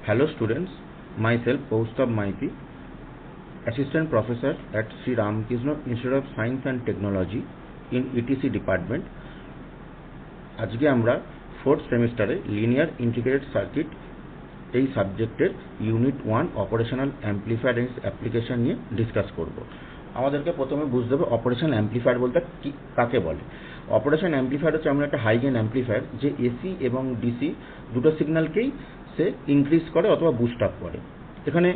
Hello students, myself Kaustav Maiti, Assistant Professor at Sri Ramakrishna Institute of Science and Technology in ETC department. আজকে আমরা 4th সেমিস্টারে linear integrated circuit এই সাবজেক্টের unit 1 operational amplifier and application নিয়ে discuss করব। আমাদেরকে প্রথমে বুঝতে হবে অপারেশনাল অ্যাম্পলিফায়ার বলতে কি কাকে বলে। অপারেশনাল অ্যাম্পলিফায়ার হচ্ছে আমরা একটা হাই গেইন অ্যাম্পলিফায়ার যে এসি এবং ডিসি দুটো সিগন্যালকেই সে ইনক্রিজ করে অথবা বুস্ট আপ করে। এখানে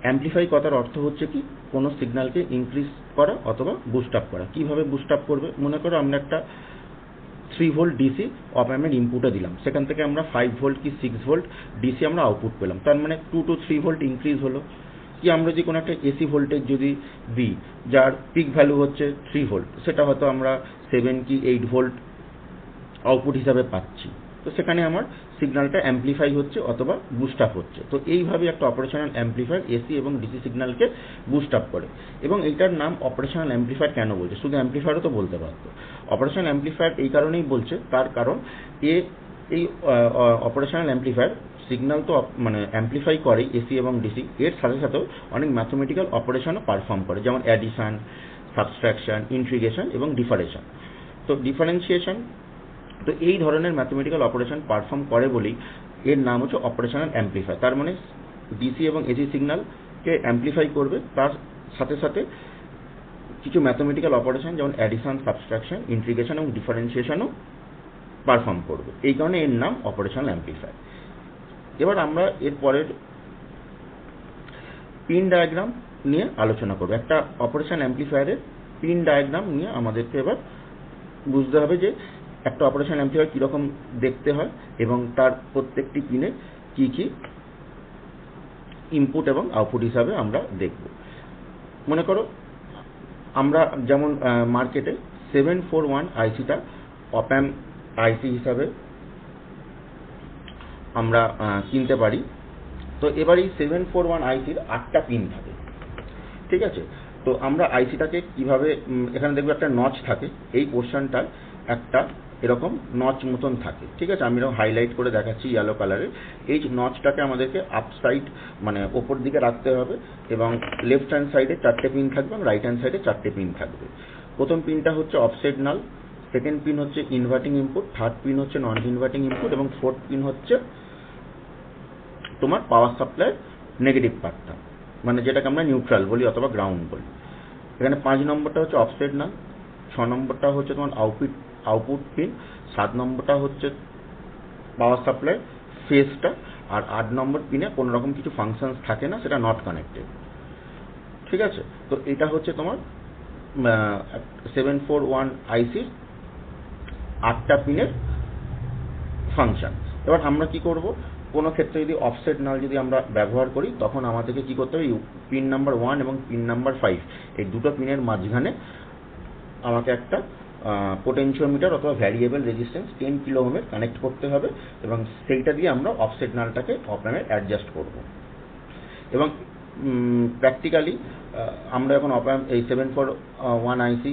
অ্যাম্পলিফাই কথার অর্থ হচ্ছে কি কোনো সিগন্যালকে ইনক্রিজ করা অথবা বুস্ট আপ করা। কিভাবে বুস্ট আপ করবে, মনে করো আমরা একটা 3 ভোল্ট ডিসি অপ অ্যাম্পের ইনপুটে দিলাম, সেখান থেকে আমরা 5 ভোল্ট কি 6 ভোল্ট ডিসি আমরা আউটপুট পেলাম, তার মানে 2 to 3 ভোল্ট ইনক্রিজ হলো। কি আমরা যে কোনো একটা এসি ভোল্টেজ যদি দিই যার পিক ভ্যালু হচ্ছে 3 ভোল্ট, সেটা হয়তো আমরা 7 কি 8 ভোল্ট আউটপুট হিসাবে পাচ্ছি, তো সেখানে আমার সিগন্যালটা অ্যাম্পলিফাই হচ্ছে অথবা বুস্ট আপ হচ্ছে। তো এইভাবে একটা অপারেশনাল অ্যাম্পলিফায়ার এসি এবং ডিসি সিগন্যালকে বুস্ট আপ করে। এবং এইটার নাম অপারেশনাল অ্যাম্পলিফায়ার কেন বলছে, শুধু অ্যাম্পলিফায়ারও তো বলতে পারতো। অপারেশনাল অ্যাম্পলিফায়ার এই কারণেই বলছে, তার কারণ এই অপারেশনাল অ্যাম্পলিফায়ার সিগন্যাল তো মানে অ্যাম্পলিফাই করে এসি এবং ডিসি, এর সাথে সাথেও অনেক ম্যাথমেটিক্যাল অপারেশনও পারফর্ম করে, যেমন অ্যাডিশন, সাবট্রাকশন, ইন্টিগ্রেশন এবং ডিফারেন্সিয়েশন। তো এই ধরনের ম্যাথমেটিক্যাল অপারেশন পারফর্ম করে বলেই এর নাম হচ্ছে অপারেশনাল অ্যাম্পলিফায়ার। তার মানে ডিসি এবং এসি সিগন্যালকে অ্যাম্পলিফাই করবে, তার সাথে সাথে কিছু ম্যাথমেটিক্যাল অপারেশন যেমন অ্যাডিশন, সাবট্রাকশন, ইন্টিগ্রেশন এবং ডিফারেন্সিয়েশনও পারফর্ম করবে। এই কারণে এর নাম অপারেশনাল অ্যাম্পলিফায়ার। এবার আমরা এর পরের পিন ডায়াগ্রাম নিয়ে আলোচনা করব। একটা অপারেশনাল অ্যাম্পলিফায়ারের পিন ডায়াগ্রাম নিয়ে আমাদেরকে এবার বুঝতে হবে যে একটা অপারেশনাল অ্যাম্পলিফায়ার কীরকম দেখতে হয় এবং তার প্রত্যেকটি পিনে কি কি ইনপুট এবং আউটপুট হিসাবে আমরা দেখব। মনে করো আমরা যেমন মার্কেটে 741 আইসিটা অপ অ্যাম্প আইসি হিসাবে আমরা কিনতে পারি। তো এবার এই 741 আইসির 8টা পিন থাকে, ঠিক আছে। তো আমরা আইসিটাকে কিভাবে, এখানে দেখবো একটা নচ থাকে, এই পোর্শনটার একটা এরকম নচ মতন থাকে, ঠিক আছে। আমি এরকম হাইলাইট করে দেখাচ্ছি ইয়েলো কালারের। এই নচটাকে আমাদেরকে আপ সাইড মানে ওপর দিকে রাখতে হবে এবং লেফট হ্যান্ড সাইডে 4টে পিন থাকবে এবং রাইট হ্যান্ড সাইডে 4টে পিন থাকবে। প্রথম পিনটা হচ্ছে অফসেট নাল, সেকেন্ড পিন হচ্ছে ইনভার্টিং ইনপুট, থার্ড পিন হচ্ছে নন ইনভার্টিং ইনপুট এবং ফোর্থ পিন হচ্ছে তোমার পাওয়ার সাপ্লাই নেগেটিভ পার্টটা, মানে যেটাকে আমরা নিউট্রাল বলি অথবা গ্রাউন্ড বলি। এখানে 5 নম্বরটা হচ্ছে অফসেট নাল, 6 নম্বরটা হচ্ছে তোমার আউটপুট পিন, 7 নম্বরটা হচ্ছে পাওয়ার সাপ্লাই ফেজটা, আর 8 নম্বর পিনে কোনো রকম কিছু ফাংশনস থাকে না, সেটা নট কানেক্টেড, ঠিক আছে। তো এটা হচ্ছে তোমার 741 আইসির 8টা পিনের ফাংশন। এবার আমরা কি করব, কোনো ক্ষেত্রে যদি অফসেট নাল যদি আমরা ব্যবহার করি, তখন আমাদেরকে কি করতে হবে, পিন নাম্বার 1 এবং পিন নাম্বার 5 এই দুটো পিনের মাঝখানে আমাকে একটা পোটেনশিওমিটার অথবা ভ্যারিয়েবল রেজিস্ট্যান্স 10 কিলো ওহমের কানেক্ট করতে হবে এবং সেইটা দিয়ে আমরা অফসেট নালটাকে অপ অ্যাম্পে অ্যাডজাস্ট করব। এবং প্র্যাকটিক্যালি আমরা যখন অপ অ্যাম্প এই 741 আইসি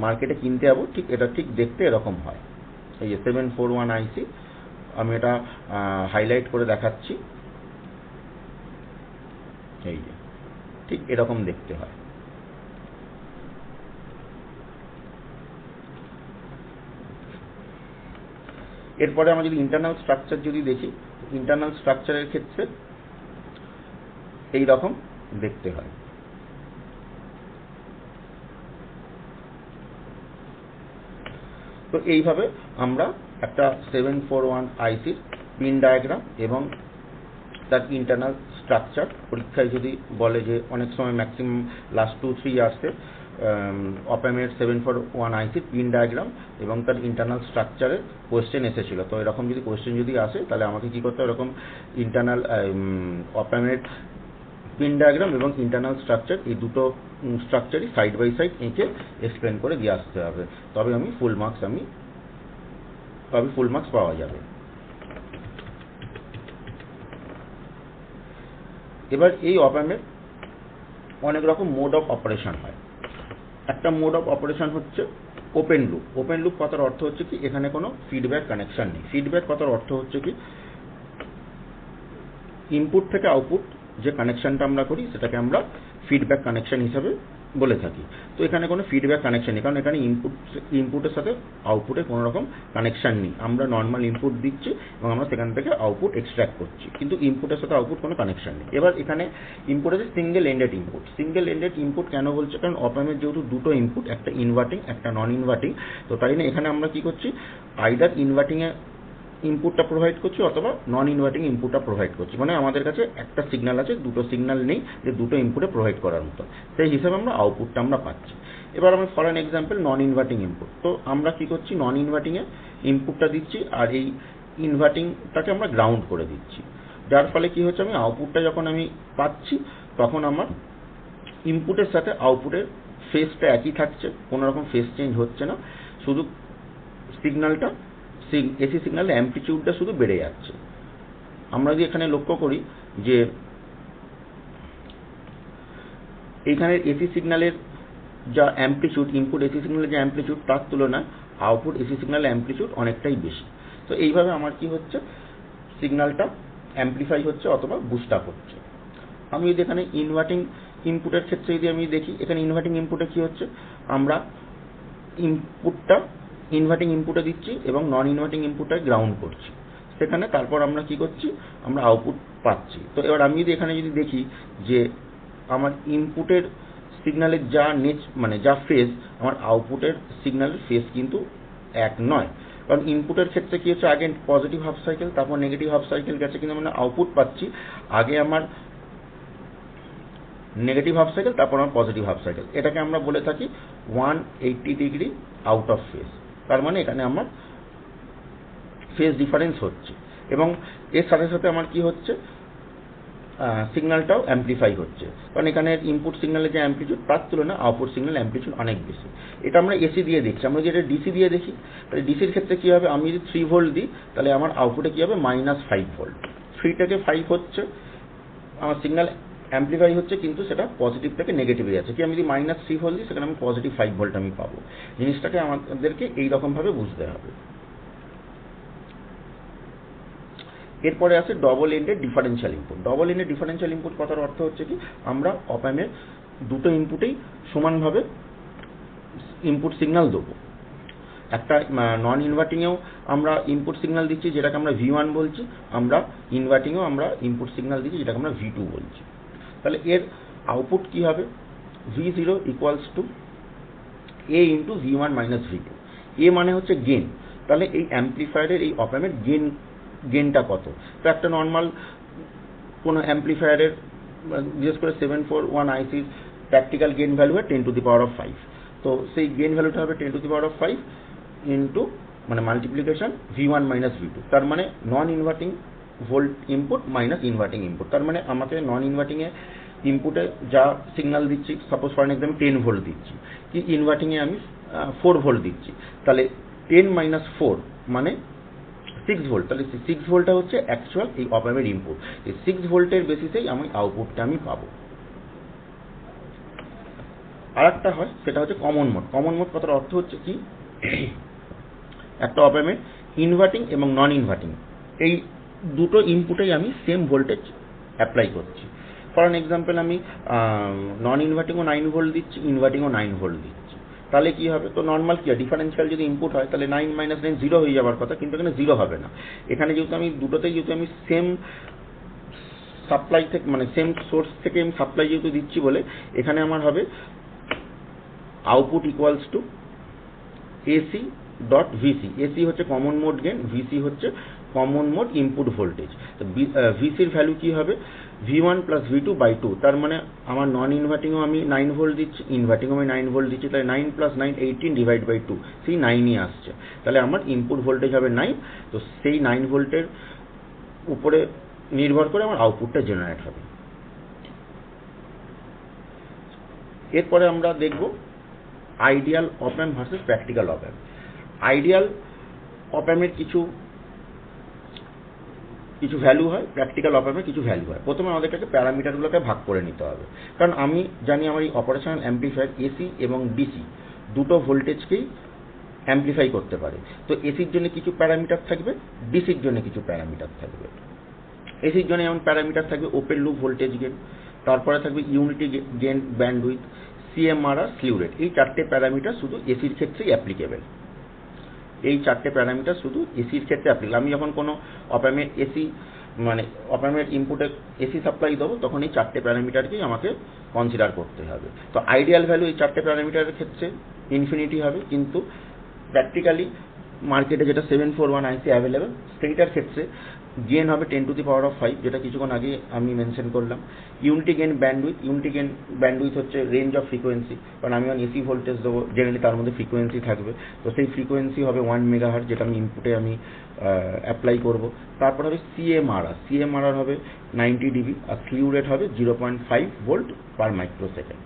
মার্কেটে কিনতে যাবো, ঠিক এটা ঠিক দেখতে এরকম হয়। এই যে 741 আইসি আমি এটা হাইলাইট করে দেখাচ্ছি, এই যে ঠিক এরকম দেখতে হয়। এরপরে আমরা যদি ইন্টারনাল স্ট্রাকচার যদি দেখি, ইন্টারনাল স্ট্রাকচারের ক্ষেত্রে এই রকম দেখতে হয়। তো এইভাবে আমরা একটা 741 আইসির পিন ডায়াগ্রাম এবং তার ইন্টারনাল স্ট্রাকচার, পরীক্ষায় যদি বলে যে অনেক সময় ম্যাক্সিমাম লাস্ট 2-3 ইয়ার্সে অপ অ্যাম্পের 741 আইসির পিন ডায়াগ্রাম এবং তার ইন্টারনাল স্ট্রাকচারের কোয়েশ্চেন এসেছিল। তো এরকম যদি কোয়েশ্চেন যদি আসে, তাহলে আমাকে কী করতে হবে, এরকম ইন্টারনাল অপ অ্যাম্পের পিন ডায়াগ্রাম এবং ইন্টারনাল স্ট্রাকচার এই দুটো স্ট্রাকচারই সাইড বাই সাইড এঁকে এক্সপ্লেন করে দিয়ে আসতে হবে, তবে ফুল মার্কস পাওয়া যাবে। এবার এই অপ অ্যাম্পের অনেক রকম মোড অফ অপারেশন হয়। একটা মোড অফ অপারেশন হচ্ছে ওপেন লুপ। ওপেন লুপ কথার অর্থ হচ্ছে কি, এখানে কোনো ফিডব্যাক কানেকশন নেই। ফিডব্যাক কথার অর্থ হচ্ছে কি, ইনপুট থেকে আউটপুট যে কানেকশনটা আমরা করি সেটাকে আমরা ফিডব্যাক কানেকশন হিসাবে বলে থাকি। তো এখানে কোনো ফিডব্যাক কানেকশন নেই, কারণ এখানে ইনপুটের সাথে আউটপুটের কোনো রকম কানেকশন নেই। আমরা নর্মাল ইনপুট দিচ্ছি এবং আমরা সেখান থেকে আউটপুট এক্সট্র্যাক্ট করছি, কিন্তু ইনপুটের সাথে আউটপুট কোনো কানেকশন নেই। এবার এখানে ইনপুট আছে single ended input. Single ended input কেন বলছে? কারণ অপ অ্যাম্পের যেহেতু দুটো ইনপুট, একটা ইনভার্টিং একটা নন ইনভার্টিং, তো তাই না এখানে আমরা কি করছি, আইদার ইনভার্টিংয়ে ইনপুটটা প্রোভাইড করছি অথবা নন ইনভার্টিং ইনপুটটা প্রোভাইড করছি। মানে আমাদের কাছে একটা সিগন্যাল আছে, দুটো সিগন্যাল নেই যে দুটো ইনপুটে প্রোভাইড করার মতো, সেই হিসাবে আমরা আউটপুটটা আমরা পাচ্ছি। এবার আমরা for an example non inverting input. তো আমরা কি করছি, নন ইনভার্টিংয়ে ইনপুটটা দিচ্ছি আর এই ইনভার্টিংটাকে আমরা গ্রাউন্ড করে দিচ্ছি, যার ফলে কি হচ্ছে, আমি আউটপুটটা যখন আমি পাচ্ছি তখন আমার ইনপুটের সাথে আউটপুটের ফেজটা একই থাকছে, কোনো রকম ফেজ চেঞ্জ হচ্ছে না, শুধু সিগন্যালটা এসি সিগন্যালের অ্যাম্পলিটিউডটা শুধু বেড়ে যাচ্ছে। আমরা যদি এখানে লক্ষ্য করি যে এইখানে এসি সিগন্যালের যা অ্যাম্পলিটিউড, ইনপুট এসি সিগন্যালের যে অ্যাম্পলিটিউড তার তুলনায় আউটপুট এসি সিগন্যালের অ্যাম্পলিটিউড অনেকটাই বেশি। তো এইভাবে আমার কি হচ্ছে, সিগন্যালটা অ্যাম্পলিফাই হচ্ছে অথবা বুস্ট আপ হচ্ছে। আমি যদি এখানে ইনভার্টিং ইনপুটের ক্ষেত্রে যদি আমি দেখি, এখানে ইনভার্টিং ইনপুটে কি হচ্ছে, আমরা ইনপুটটা ইনভার্টিং ইনপুটে দিচ্ছি এবং নন ইনভার্টিং ইনপুটটা গ্রাউন্ড করছি, সেখানে তারপর আমরা কি করছি, আমরা আউটপুট পাচ্ছি। তো এবার আমি যদি এখানে যদি দেখি যে আমার ইনপুটের সিগন্যালের যা মানে যা ফেজ, আমার আউটপুটের সিগন্যালের ফেজ কিন্তু এক নয়। কারণ ইনপুটের ক্ষেত্রে কি হচ্ছে, আগে পজিটিভ হাফ সাইকেল তারপর নেগেটিভ হাফ সাইকেল গেছে, কিন্তু আমরা আউটপুট পাচ্ছি আগে আমার নেগেটিভ হাফ সাইকেল তারপর আমার পজিটিভ হাফ সাইকেল। এটাকে আমরা বলে থাকি 180 ডিগ্রি আউট অফ ফেজ। তার মানে এখানে আমার ফেজ ডিফারেন্স হচ্ছে এবং এর সাথে সাথে আমার কি হচ্ছে, সিগন্যালটাও অ্যাম্পলিফাই হচ্ছে, কারণ এখানে ইনপুট সিগন্যালের যে অ্যাম্পলিটিউড তার তুলনায় আউটপুট সিগন্যাল অ্যাম্পলিটিউড অনেক বেশি। এটা আমরা এসি দিয়ে দেখছি। আমরা যদি এটা ডিসি দিয়ে দেখি, তাহলে ডিসির ক্ষেত্রে কী হবে, আমি যদি 3 ভোল্ট দিই তাহলে আমার আউটপুটে কী হবে, -5 ভোল্ট। 3 থেকে 5 হচ্ছে আমার সিগন্যাল অ্যাম্পলিফাই হচ্ছে, কিন্তু সেটা পজিটিভ থেকে নেগেটিভে যাচ্ছে। কি আমি যদি -3 ভোল্ট দিই সেখানে আমি পজিটিভ 5 ভোল্ট আমি পাবো। জিনিসটাকে আমাদেরকে এইরকমভাবে বুঝতে হবে। এরপরে আছে double ended differential input. Double ended differential input কথার অর্থ হচ্ছে কি, আমরা অপ অ্যাম্পের দুটো ইনপুটেই সমানভাবে ইনপুট সিগন্যাল দেবো। একটা নন ইনভার্টিংয়েও আমরা ইনপুট সিগন্যাল দিচ্ছি যেটাকে আমরা V1 বলছি, আমরা ইনভার্টিংয়েও আমরা ইনপুট সিগন্যাল দিচ্ছি যেটাকে আমরা V2 বলছি। তাহলে এর আউটপুট কি হবে, V0 = A × V1 - V2। এ মানে হচ্ছে গেন। তাহলে এই অ্যাম্পলিফায়ারের এই অপ অ্যাম্পের গেনটা কত। তো একটা নর্মাল কোনো অ্যাম্পলিফায়ারের বিশেষ করে 741 আইসির প্র্যাকটিক্যাল গেন ভ্যালু হয় 10⁵। তো সেই গেন ভ্যালুটা হবে 10⁵ ইন্টু মানে মাল্টিপ্লিকেশন V1 - V2। তার মানে non inverting volt input minus inverting input. তার মানে আমাকে নন ইনভার্টিংয়ে ইনপুটে যা সিগন্যাল দিচ্ছি, সাপোজ ফর এক্সাম্পল 10 ভোল্ট দিচ্ছি, কি ইনভার্টিংয়ে আমি 4 ভোল্ট দিচ্ছি, তাহলে 10 - 4 মানে 6 ভোল্ট। তাহলে 6 ভোল্টটা হচ্ছে অ্যাকচুয়াল এই অপ অ্যাম্পের ইনপুট। এই 6 ভোল্টের বেসিসেই আমি আউটপুটটা আমি পাবো। আর একটা হয় সেটা হচ্ছে কমন মোড। কমন মোড কথার অর্থ হচ্ছে কি, একটা অপ অ্যাম্পের ইনভার্টিং এবং নন ইনভার্টিং এই দুটো ইনপুটেই আমি সেম ভোল্টেজ অ্যাপ্লাই করছি। ফর অ্যান এক্সাম্পল আমি নন ইনভার্টিংও 9 ভোল্ট দিচ্ছি, ইনভার্টিংও 9 ভোল্ট দিচ্ছি। তাহলে কি হবে, তো নর্মাল কি হয়, ডিফারেন্সিয়াল যদি ইনপুট হয় তাহলে 9 - 9 0 হয়ে যাওয়ার কথা, কিন্তু এখানে 0 হবে না। এখানে যেহেতু আমি দুটোতেই যেহেতু আমি সেম সাপ্লাই থেকে মানে সেম সোর্স থেকে আমি সাপ্লাই যেহেতু দিচ্ছি বলে এখানে আমার হবে আউটপুট = AC.VC। এসি হচ্ছে কমন মোড গেন, ভিসি হচ্ছে কমন মোড ইনপুট ভোল্টেজ। তো ভিসির ভ্যালু কি হবে, V1 + V2/2। তার মানে আমার নন ইনভার্টিংও আমি 9 ভোল্ট দিচ্ছি, ইনভার্টিংও আমি 9 ভোল্ট দিচ্ছি, তাহলে 9 + 9 18/2, সেই 9ই আসছে। তাহলে আমার ইনপুট ভোল্টেজ হবে 9। তো সেই 9 ভোল্টের উপরে নির্ভর করে আমার আউটপুটটা জেনারেট হবে। এরপরে আমরা দেখব আইডিয়াল অপ অ্যাম্প ভার্সেস প্র্যাকটিক্যাল অপ অ্যাম্প। আইডিয়াল অপ অ্যাম্পের কিছু ভ্যালু হয়, প্র্যাকটিক্যাল অপ অ্যাম্পের কিছু ভ্যালু হয়। প্রথমে আমাদেরকে প্যারামিটারগুলোকে ভাগ করে নিতে হবে, কারণ আমি জানি আমার এই অপারেশনাল অ্যাম্পলিফায়ার এসি এবং ডিসি দুটো ভোল্টেজকেই অ্যাম্পলিফাই করতে পারে। তো এসির জন্য কিছু প্যারামিটার থাকবে, ডিসির জন্য কিছু প্যারামিটার থাকবে। এসির জন্য যেমন প্যারামিটার থাকবে ওপেন লুপ ভোল্টেজ গেন, তারপরে থাকবে unity gain bandwidth, CMRR, slew rate. এই চারটে প্যারামিটার শুধু এসির ক্ষেত্রেই অ্যাপ্লিকেবল। এই চারটে প্যারামিটার শুধু এসির ক্ষেত্রে অ্যাপ্লিকেবল। আমি যখন কোনো অপামের এসি মানে অপামের ইনপুটে এসি সাপ্লাই দেবো তখন এই চারটে প্যারামিটারকেই আমাকে কনসিডার করতে হবে। তো আইডিয়াল ভ্যালু এই চারটে প্যারামিটারের ক্ষেত্রে ইনফিনিটি হবে, কিন্তু প্র্যাকটিক্যালি মার্কেটে যেটা 741 আইসি অ্যাভেলেবেল সেইটার ক্ষেত্রে গেন হবে 10⁵, যেটা কিছুক্ষণ আগে আমি মেনশন করলাম। ইউনিটি গেন ব্যান্ডউইথ হচ্ছে রেঞ্জ অফ ফ্রিকোয়েন্সি, কারণ আমি যখন এসি ভোল্টেজ দেবো জেনারেলি তার মধ্যে ফ্রিকোয়েন্সি থাকবে, তো সেই ফ্রিকোয়েন্সি হবে 1 মেগাহার্টজ, যেটা আমি ইনপুটে আমি অ্যাপ্লাই করব। তারপর হবে সিএমআরআর হবে 90 ডিবি, আর স্লিউ রেট হবে 0.5 ভোল্ট পার মাইক্রোসেকেন্ড।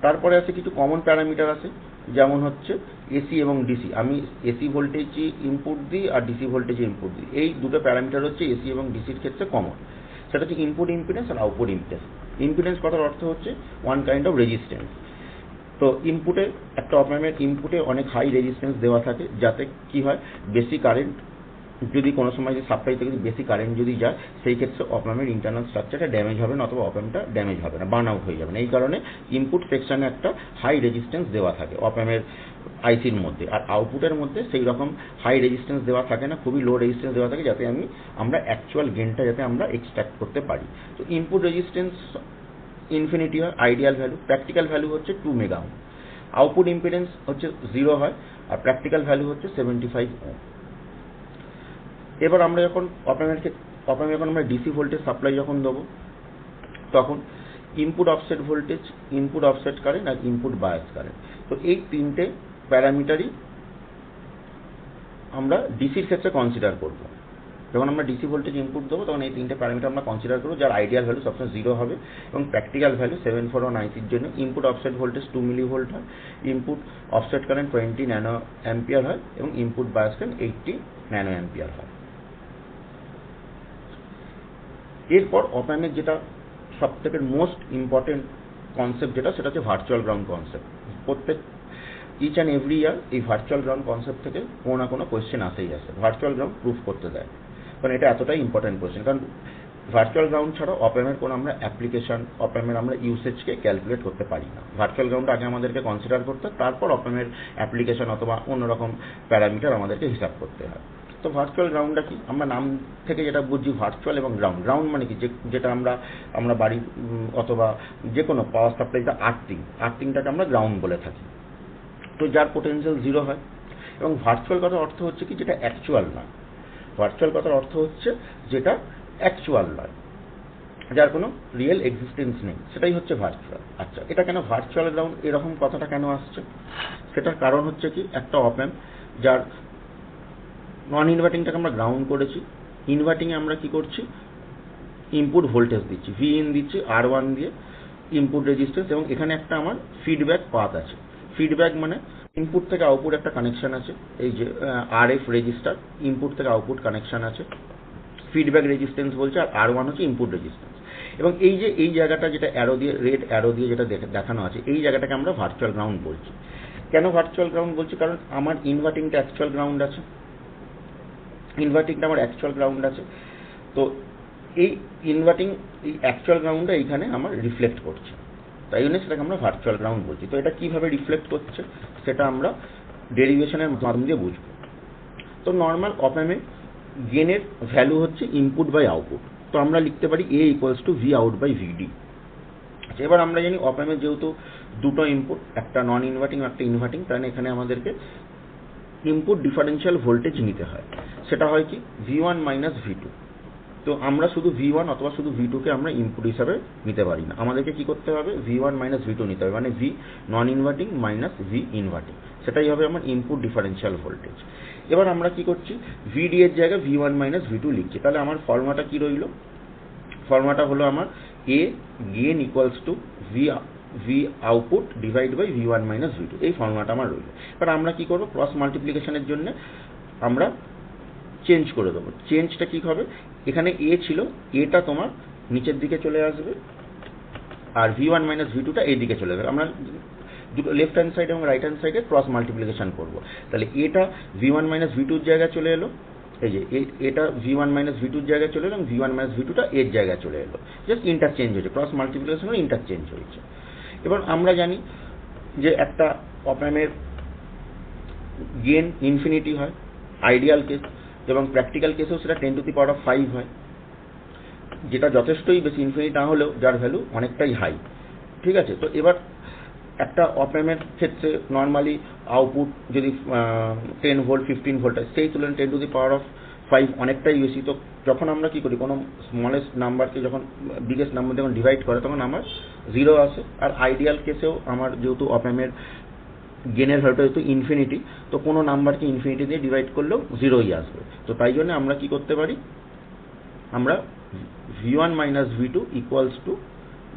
তারপরে আছে কিছু কমন প্যারামিটার আছে, যেমন হচ্ছে এসি এবং ডিসি। আমি এসি ভোল্টেজে ইনপুট দিই আর ডিসি ভোল্টেজে ইনপুট দিই, এই দুটো প্যারামিটার হচ্ছে এসি এবং ডিসির ক্ষেত্রে কমন। সেটা হচ্ছে ইনপুট ইম্পিডেন্স আর আউটপুট ইম্পিডেন্স। ইম্পিডেন্স কথার অর্থ হচ্ছে ওয়ান কাইন্ড অফ রেজিস্ট্যান্স। তো ইনপুটে একটা অপামের ইনপুটে অনেক হাই রেজিস্ট্যান্স দেওয়া থাকে, যাতে কি হয় বেশি কারেন্ট যদি কোনো সময় সাপ্লাই থেকে বেশি কারেন্ট যদি যায় সেই ক্ষেত্রে অপামের ইন্টারনাল স্ট্রাকচারটা ড্যামেজ হবে না, অথবা অপামটা ড্যামেজ হবে না, বার্ন আউট হয়ে যাবে না। এই কারণে ইনপুট সেকশনে একটা হাই রেজিস্ট্যান্স দেওয়া থাকে অপামের আইসির মধ্যে, আর আউটপুটের মধ্যে সেই রকম হাই রেজিস্ট্যান্স দেওয়া থাকে না, খুবই লো রেজিস্ট্যান্স দেওয়া থাকে, যাতে আমরা অ্যাকচুয়াল গেনটা যাতে আমরা এক্সট্রাক্ট করতে পারি। তো ইনপুট রেজিস্ট্যান্স ইনফিনিটি হয় আইডিয়াল ভ্যালু, প্র্যাকটিক্যাল ভ্যালু হচ্ছে 2 মেগা ওহম। আউটপুট ইম্পিডেন্স হচ্ছে 0 হয়, আর প্র্যাকটিক্যাল ভ্যালু হচ্ছে 75 ওহম। এবার আমরা যখন অপামে যখন আমরা ডিসি ভোল্টেজ সাপ্লাই যখন দেবো, তখন input offset voltage, input offset current আর ইনপুট বায়াস কারেন্ট, তো এই তিনটে প্যারামিটারই আমরা ডিসির ক্ষেত্রে কনসিডার করব। যখন আমরা ডিসি ভোল্টেজ ইনপুট দেবো তখন এই তিনটে প্যারামিটার আমরা কনসিডার করবো, যার আইডিয়াল ভ্যালু সবসময় 0 হবে, এবং প্র্যাকটিক্যাল ভ্যালু 741 আইসির জন্য ইনপুট অফসেট ভোল্টেজ 2 মিলিভোল্ট হয়, input offset current 20 nano ampere হয়, এবং input bias current 80 nano ampere হয়। এরপর অপামের যেটা সব থেকে মোস্ট ইম্পর্টেন্ট কনসেপ্ট সেটা হচ্ছে ভার্চুয়াল গ্রাউন্ড কনসেপ্ট। প্রত্যেক ইচ অ্যান্ড এভরি ইয়ার এই ভার্চুয়াল গ্রাউন্ড কনসেপ্ট থেকে কোনো না কোনো কোয়েশ্চেন আসেই আসে, ভার্চুয়াল গ্রাউন্ড প্রুফ করতে দেয়, কারণ এটা এতটাই ইম্পর্টেন্ট কোয়েশ্চেন। কারণ ভার্চুয়াল গ্রাউন্ড ছাড়া অপামের কোনো আমরা অ্যাপ্লিকেশন, অপামের আমরা ইউসেজকে ক্যালকুলেট করতে পারি না। ভার্চুয়াল গ্রাউন্ড আগে আমাদেরকে কনসিডার করতে, তারপর অপামের অ্যাপ্লিকেশন অথবা অন্যরকম প্যারামিটার আমাদেরকে হিসাব করতে হয়। তো ভার্চুয়াল গ্রাউন্ডটা কি, আমরা নাম থেকে যেটা বুঝি ভার্চুয়াল এবং গ্রাউন্ড। গ্রাউন্ড মানে কি, যেটা আমরা বাড়ি অথবা যে কোনো পাওয়ার সাপ্লাইটা আর্থিংটাকে আমরা গ্রাউন্ড বলে থাকি, তো যার পোটেনশিয়াল 0 হয়। এবং ভার্চুয়াল কথার অর্থ হচ্ছে কি, যেটা অ্যাকচুয়াল নয়। ভার্চুয়াল কথার অর্থ হচ্ছে যেটা অ্যাকচুয়াল নয়, যার কোনো রিয়েল এক্সিস্টেন্স নেই, সেটাই হচ্ছে ভার্চুয়াল। আচ্ছা, এটা কেন ভার্চুয়াল গ্রাউন্ড এরকম কথাটা কেন আসছে, সেটার কারণ হচ্ছে কি, একটা অপ্যাম্প যার নন ইনভার্টিংটাকে আমরা গ্রাউন্ড করেছি, ইনভার্টিংয়ে আমরা কি করছি, ইনপুট ভোল্টেজ দিচ্ছি, ভিইন দিচ্ছি R1 দিয়ে, ইনপুট রেজিস্ট্যান্স, এবং এখানে একটা আমার ফিডব্যাক পাথ আছে। ফিডব্যাক মানে ইনপুট থেকে আউটপুট একটা কানেকশন আছে, এই যে RF রেজিস্টার, ইনপুট থেকে আউটপুট কানেকশন আছে, ফিডব্যাক রেজিস্ট্যান্স বলছে, আর R1 হচ্ছে ইনপুট রেজিস্ট্যান্স। এবং এই যে এই জায়গাটা যেটা অ্যারো দিয়ে, রেড অ্যারো দিয়ে যেটা দেখানো আছে, এই জায়গাটাকে আমরা ভার্চুয়াল গ্রাউন্ড বলছি। কেন ভার্চুয়াল গ্রাউন্ড বলছি, কারণ আমার ইনভার্টিংটা অ্যাকচুয়াল গ্রাউন্ড আছে, ইনভার্টিংটা আমার অ্যাকচুয়াল গ্রাউন্ড আছে, তো এই ইনভার্টিং এই অ্যাকচুয়াল গ্রাউন্ডটা এইখানে আমার রিফ্লেক্ট করছে, তাই জন্য সেটাকে আমরা ভার্চুয়াল গ্রাউন্ড বলছি। তো এটা কিভাবে রিফ্লেক্ট করছে সেটা আমরা ডেরিভেশনের মাধ্যম দিয়ে বুঝবো। তো নর্মাল অপ্যামে গেনের ভ্যালু হচ্ছে ইনপুট বাই আউটপুট, তো আমরা লিখতে পারি A = V out by VD। এবার আমরা জানি অপ্যামে যেহেতু দুটো ইনপুট, একটা নন ইনভার্টিং একটা ইনভার্টিং, তাহলে এখানে আমাদেরকে ইনপুট ডিফারেন্সিয়াল ভোল্টেজ নিতে হয়। সেটা হয় কি, V1 - V2। তো আমরা শুধু V1 অথবা শুধু V2 কে আমরা ইনপুট হিসাবে নিতে পারি না, আমাদেরকে কি করতে হবে, V1 - V2 নিতে হবে, মানে V নন ইনভার্টিং মাইনাস V ইনভার্টিং, সেটাই হবে আমার ইনপুট ডিফারেন্সিয়াল ভোল্টেজ। এবার আমরা কি করছি, VD এর জায়গায় V1 - V2 লিখছি। তাহলে আমার ফর্মুলাটা কি রইল, ফর্মুলাটা হলো আমার A gain = V output divide by V1 - V2, এই ফর্মুলাটা আমার রইল। এবার আমরা কি করব, ক্রস মাল্টিপ্লিকেশনের জন্য আমরা চেঞ্জ করে দেবো। চেঞ্জটা কি হবে, এখানে A ছিল, এটা তোমার নিচের দিকে চলে আসবে, আর V1 - V2টা এই দিকে চলে যাবে। আমরা দুটো লেফট হ্যান্ড সাইড এবং রাইট হ্যান্ড সাইডে ক্রস মাল্টিপ্লিকেশন করব, তাহলে এটা V1 - V2 এর জায়গায় চলে এলো, এই যে এটা V1 মাইনাস V2 জায়গায় চলে এলো এবং V1 মাইনাস V2টা এর জায়গায় চলে এলো, জাস্ট ইন্টারচেঞ্জ হয়েছে, ক্রস মাল্টিপ্লিকেশনের ইন্টারচেঞ্জ হয়েছে। এবার আমরা জানি যে একটা অপ অ্যাম্পের গেন ইনফিনিটি হয় আইডিয়াল কেস, এবং প্র্যাকটিক্যাল কেসেও সেটা 10⁵ হয়, যেটা যথেষ্টই বেশি, ইনফিনিটি না হলেও যার ভ্যালু অনেকটাই হাই। ঠিক আছে, তো এবার একটা অপ অ্যাম্পের ক্ষেত্রে নর্মালি আউটপুট যদি 10 ভোল্ট 15 ভোল্ট হয়, সেই তুলনায় 10⁵ অনেকটাই বেশি। তো যখন আমরা কি করি, কোনো স্মলেস্ট নাম্বারকে যখন বিগেস্ট নাম্বার যখন ডিভাইড করে তখন আমার 0 আসে। আর আইডিয়াল কেসেও আমার যেহেতু অপ অ্যাম্পের গেনের ভ্যালুটা যেহেতু ইনফিনিটি, তো কোনো নাম্বারকে ইনফিনিটি দিয়ে ডিভাইড করলেও 0ই আসবে। তো তাই জন্য আমরা কি করতে পারি, আমরা V1 minus V2 equals to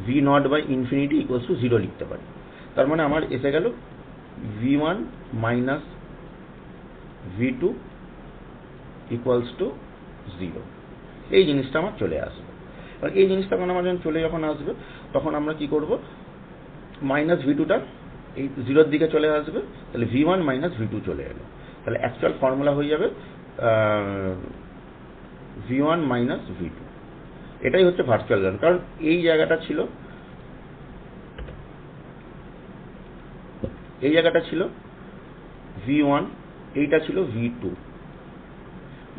V0 by infinity equals to 0 লিখতে পারি। তার মানে আমার এসে গেল V1 minus V2 equals to 0, এই জিনিসটা আমার চলে আসবে। আর এই জিনিসটা আমার যখন আসবে তখন আমরা কি করব, মাইনাস V2টা এই 0-র দিকে চলে আসবে, তাহলে V1 মাইনাস V2 চলে এলো। তাহলে অ্যাকচুয়াল ফর্মুলা হয়ে যাবে V1 মাইনাস V2। এটাই হচ্ছে ভার্চুয়াল গ্রাউন্ড, কারণ এই জায়গাটা ছিল V1, এইটা ছিল V2,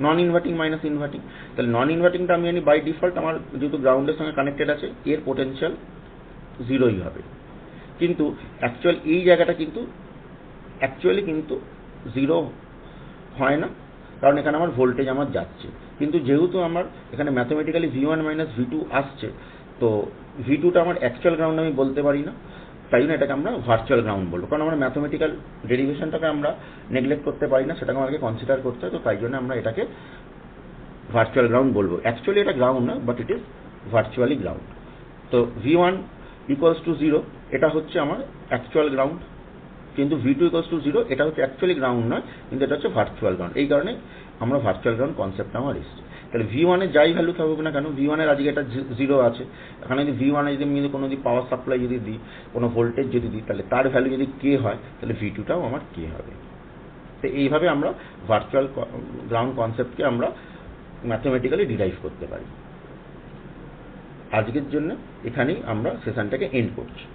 নন ইনভার্টিং মাইনাস ইনভার্টিং। তাহলে নন ইনভার্টিংটা আমি জানি বাই ডিফল্ট আমার যেহেতু গ্রাউন্ডের সঙ্গে কানেক্টেড আছে, এর পোটেনশিয়াল 0ই হবে। কিন্তু এই জায়গাটা কিন্তু 0 হয় না, কারণ এখানে আমার ভোল্টেজ আমার যাচ্ছে। কিন্তু যেহেতু আমার এখানে ম্যাথমেটিক্যালি V1 মাইনাস V2 আসছে, তো V2টা আমার অ্যাকচুয়াল গ্রাউন্ড আমি বলতে পারি না, তাই জন্য এটাকে আমরা ভার্চুয়াল গ্রাউন্ড বলবো। কারণ আমরা ম্যাথমেটিক্যাল ডেরিভেশনটাকে আমরা নেগলেক্ট করতে পারি না, সেটাকে আমাকে কনসিডার করতে হয়। তো তাই জন্য আমরা এটাকে ভার্চুয়াল গ্রাউন্ড বলবো। অ্যাকচুয়ালি এটা গ্রাউন্ড না, but it is virtually ground. তো V1 ইকুয়ালস টু 0 এটা হচ্ছে আমার অ্যাকচুয়াল গ্রাউন্ড, কিন্তু V2 ইকুয়ালস টু 0 এটা হচ্ছে অ্যাকচুয়ালি গ্রাউন্ড নয়, কিন্তু এটা হচ্ছে ভার্চুয়াল গ্রাউন্ড। এই কারণে আমরা ভার্চুয়াল গ্রাউন্ড কনসেপ্টটা আমার এসছে। তাহলে V1 এর যাই ভ্যালু থাকুক না কেন, V1 এর আজকে এটা 0 আছে, এখানে যদি V1 এ যদি আমি কোনো পাওয়ার সাপ্লাই যদি দিই, কোনো ভোল্টেজ যদি দিই, তাহলে তার ভ্যালু যদি K হয়, তাহলে V2টাও আমার K হবে। তো এইভাবে আমরা ভার্চুয়াল গ্রাউন্ড কনসেপ্টকে আমরা ম্যাথমেটিক্যালি ডিরাইভ করতে পারি। আজকের জন্য এখানেই আমরা সেশনটাকে এন্ড করছি।